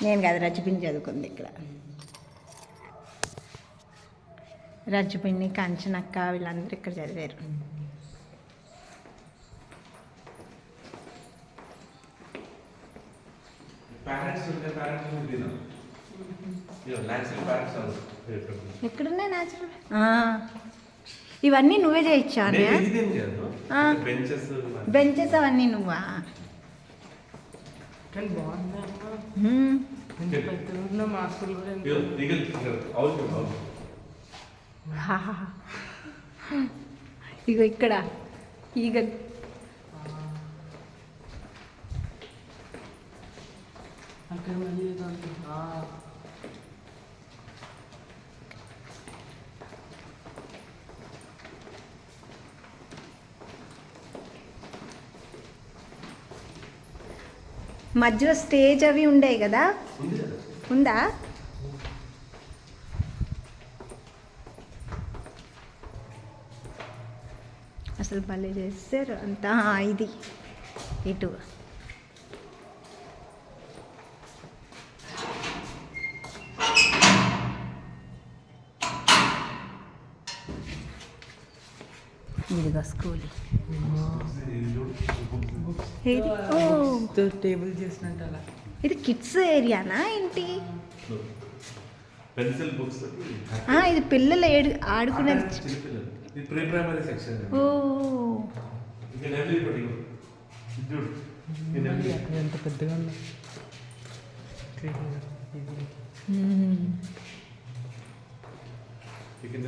నేను కాదు, రజ్జుపిన్ని చదువుకుంది ఇక్కడ. రజ్జుపిన్ని, కంచనక్క వీళ్ళందరూ ఇక్కడ చదివారు. ఎక్కడున్నాయి న్యాచురల్? ఇవన్నీ నువ్వే చేయించా? బెంచెస్ అవన్నీ నువ్వా? ఇగో ఇక్కడ ఈగ మధ్యలో స్టేజ్ అవి ఉండేవి కదా, ఉందా? అసలు భలే చేస్తారు అంతా. ఇది ఇటు ఇదిగా స్కూల్. టేబుల్ చేసినట్టు అలా. ఇది కిడ్స్ ఏరియానా ఏంటి? Pencil books. ఇది పిల్లలు ఆడుకునే ప్రీ ప్రైమరీ సెక్షన్. ఓ ఎంత పెద్దగా ఉన్నా. ఇక్కడ